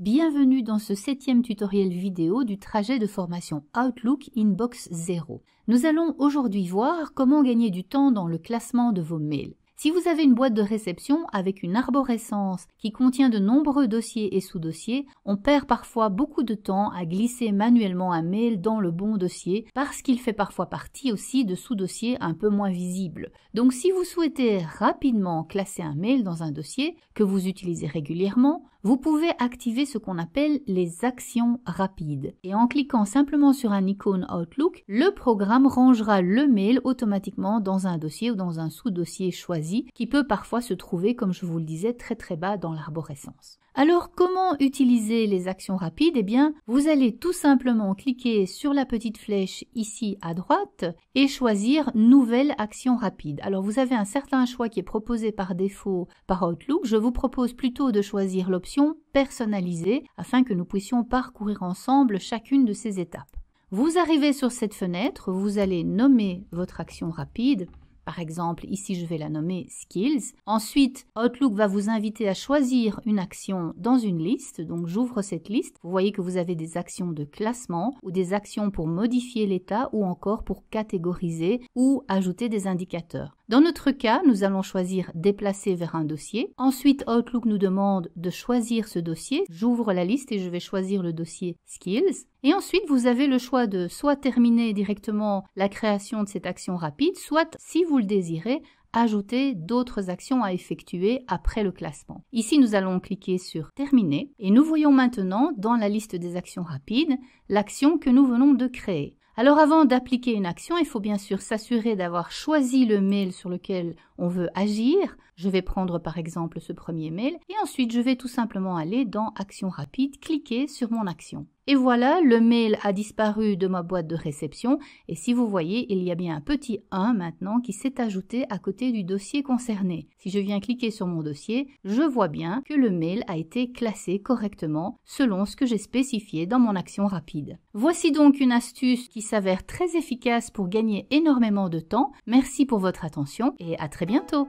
Bienvenue dans ce 7e tutoriel vidéo du trajet de formation Outlook Inbox 0. Nous allons aujourd'hui voir comment gagner du temps dans le classement de vos mails. Si vous avez une boîte de réception avec une arborescence qui contient de nombreux dossiers et sous-dossiers, on perd parfois beaucoup de temps à glisser manuellement un mail dans le bon dossier parce qu'il fait parfois partie aussi de sous-dossiers un peu moins visibles. Donc si vous souhaitez rapidement classer un mail dans un dossier que vous utilisez régulièrement, vous pouvez activer ce qu'on appelle les actions rapides. Et en cliquant simplement sur un icône Outlook, le programme rangera le mail automatiquement dans un dossier ou dans un sous-dossier choisi qui peut parfois se trouver, comme je vous le disais, très bas dans l'arborescence. Alors, comment utiliser les actions rapides? Eh bien, vous allez tout simplement cliquer sur la petite flèche ici à droite et choisir Nouvelle action rapide. Alors, vous avez un certain choix qui est proposé par défaut par Outlook. Je vous propose plutôt de choisir l'option Personnaliser afin que nous puissions parcourir ensemble chacune de ces étapes. Vous arrivez sur cette fenêtre, vous allez nommer votre action rapide. Par exemple, ici, je vais la nommer Skills. Ensuite, Outlook va vous inviter à choisir une action dans une liste. Donc, j'ouvre cette liste. Vous voyez que vous avez des actions de classement ou des actions pour modifier l'état ou encore pour catégoriser ou ajouter des indicateurs. Dans notre cas, nous allons choisir Déplacer vers un dossier. Ensuite, Outlook nous demande de choisir ce dossier. J'ouvre la liste et je vais choisir le dossier Skills. Et ensuite, vous avez le choix de soit terminer directement la création de cette action rapide, soit, si vous le désirez, ajouter d'autres actions à effectuer après le classement. Ici, nous allons cliquer sur Terminer et nous voyons maintenant dans la liste des actions rapides l'action que nous venons de créer. Alors avant d'appliquer une action, il faut bien sûr s'assurer d'avoir choisi le mail sur lequel on veut agir. Je vais prendre par exemple ce premier mail et ensuite je vais tout simplement aller dans Action rapide, cliquer sur mon action. Et voilà, le mail a disparu de ma boîte de réception et si vous voyez, il y a bien un petit 1 maintenant qui s'est ajouté à côté du dossier concerné. Si je viens cliquer sur mon dossier, je vois bien que le mail a été classé correctement selon ce que j'ai spécifié dans mon action rapide. Voici donc une astuce qui s'avère très efficace pour gagner énormément de temps. Merci pour votre attention et à très bientôt.